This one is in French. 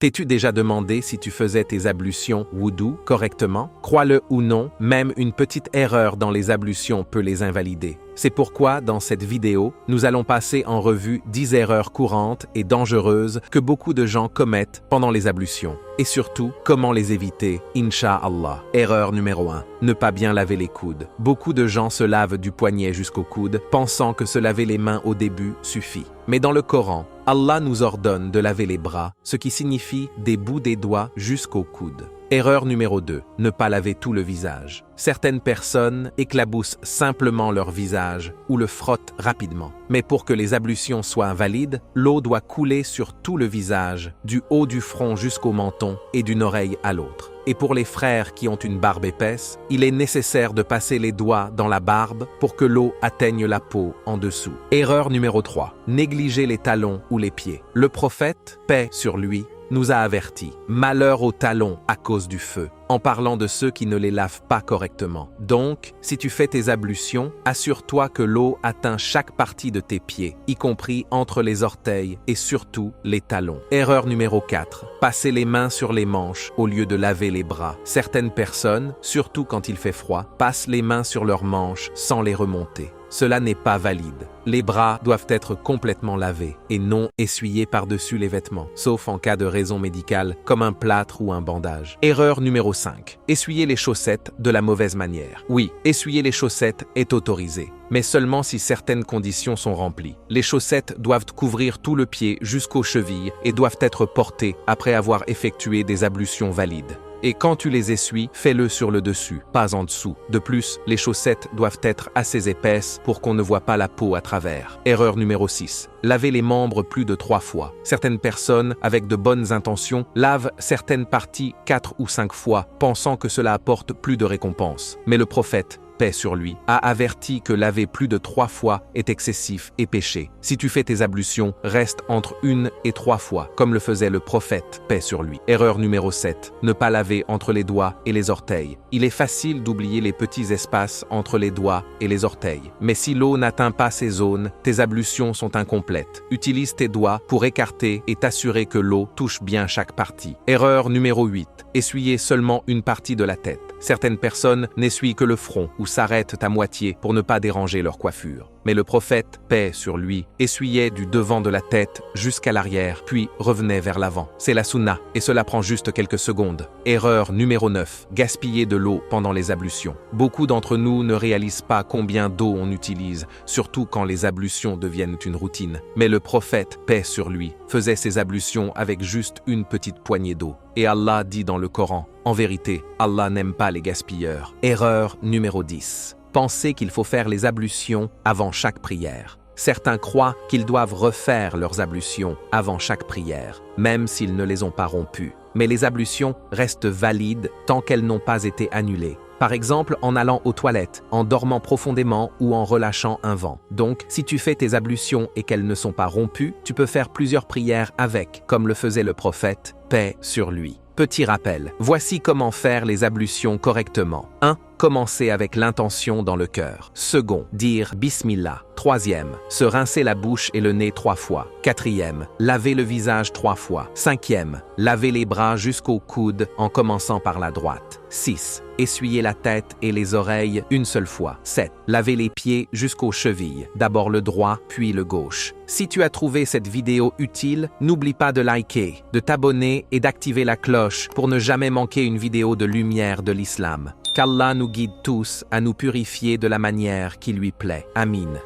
T'es-tu déjà demandé si tu faisais tes ablutions wudu correctement? Crois-le ou non, même une petite erreur dans les ablutions peut les invalider. C'est pourquoi, dans cette vidéo, nous allons passer en revue 10 erreurs courantes et dangereuses que beaucoup de gens commettent pendant les ablutions. Et surtout, comment les éviter, Inch'Allah. Erreur numéro 1. Ne pas bien laver les coudes. Beaucoup de gens se lavent du poignet jusqu'au coude, pensant que se laver les mains au début suffit. Mais dans le Coran, Allah nous ordonne de laver les bras, ce qui signifie des bouts des doigts jusqu'au coude. Erreur numéro 2. Ne pas laver tout le visage. Certaines personnes éclaboussent simplement leur visage ou le frottent rapidement. Mais pour que les ablutions soient valides, l'eau doit couler sur tout le visage, du haut du front jusqu'au menton et d'une oreille à l'autre. Et pour les frères qui ont une barbe épaisse, il est nécessaire de passer les doigts dans la barbe pour que l'eau atteigne la peau en dessous. Erreur numéro 3. Négliger les talons ou les pieds. Le prophète, paix sur lui, nous a avertis. Malheur aux talons à cause du feu, en parlant de ceux qui ne les lavent pas correctement. Donc, si tu fais tes ablutions, assure-toi que l'eau atteint chaque partie de tes pieds, y compris entre les orteils et surtout les talons. Erreur numéro 4. Passer les mains sur les manches au lieu de laver les bras. Certaines personnes, surtout quand il fait froid, passent les mains sur leurs manches sans les remonter. Cela n'est pas valide. Les bras doivent être complètement lavés et non essuyés par-dessus les vêtements, sauf en cas de raison médicale comme un plâtre ou un bandage. Erreur numéro 5. Essuyer les chaussettes de la mauvaise manière. Oui, essuyer les chaussettes est autorisé, mais seulement si certaines conditions sont remplies. Les chaussettes doivent couvrir tout le pied jusqu'aux chevilles et doivent être portées après avoir effectué des ablutions valides. Et quand tu les essuies, fais-le sur le dessus, pas en dessous. De plus, les chaussettes doivent être assez épaisses pour qu'on ne voit pas la peau à travers. Erreur numéro 6. Laver les membres plus de 3 fois. Certaines personnes, avec de bonnes intentions, lavent certaines parties 4 ou 5 fois, pensant que cela apporte plus de récompense. Mais le prophète, paix sur lui, a averti que laver plus de 3 fois est excessif et péché. Si tu fais tes ablutions, reste entre 1 et 3 fois, comme le faisait le prophète, paix sur lui. Erreur numéro 7. Ne pas laver entre les doigts et les orteils. Il est facile d'oublier les petits espaces entre les doigts et les orteils. Mais si l'eau n'atteint pas ces zones, tes ablutions sont incomplètes. Utilise tes doigts pour écarter et t'assurer que l'eau touche bien chaque partie. Erreur numéro 8. Essuyer seulement une partie de la tête. Certaines personnes n'essuient que le front ou s'arrêtent à moitié pour ne pas déranger leur coiffure. Mais le prophète, paix sur lui, essuyait du devant de la tête jusqu'à l'arrière, puis revenait vers l'avant. C'est la sunna, et cela prend juste quelques secondes. Erreur numéro 9. Gaspiller de l'eau pendant les ablutions. Beaucoup d'entre nous ne réalisent pas combien d'eau on utilise, surtout quand les ablutions deviennent une routine. Mais le prophète, paix sur lui, faisait ses ablutions avec juste une petite poignée d'eau. Et Allah dit dans le Coran, en vérité, Allah n'aime pas les gaspilleurs. Erreur numéro 10. Penser qu'il faut faire les ablutions avant chaque prière. Certains croient qu'ils doivent refaire leurs ablutions avant chaque prière, même s'ils ne les ont pas rompues. Mais les ablutions restent valides tant qu'elles n'ont pas été annulées. Par exemple, en allant aux toilettes, en dormant profondément ou en relâchant un vent. Donc, si tu fais tes ablutions et qu'elles ne sont pas rompues, tu peux faire plusieurs prières avec, comme le faisait le prophète, paix sur lui. Petit rappel, voici comment faire les ablutions correctement. 1. Commencer avec l'intention dans le cœur. Second, dire Bismillah. Troisième, se rincer la bouche et le nez 3 fois. Quatrième, laver le visage 3 fois. Cinquième, laver les bras jusqu'au coude en commençant par la droite. 6. Essuyer la tête et les oreilles une seule fois. 7. Laver les pieds jusqu'aux chevilles. D'abord le droit, puis le gauche. Si tu as trouvé cette vidéo utile, n'oublie pas de liker, de t'abonner et d'activer la cloche pour ne jamais manquer une vidéo de lumière de l'islam. Qu'Allah nous guide tous à nous purifier de la manière qui lui plaît. Amin.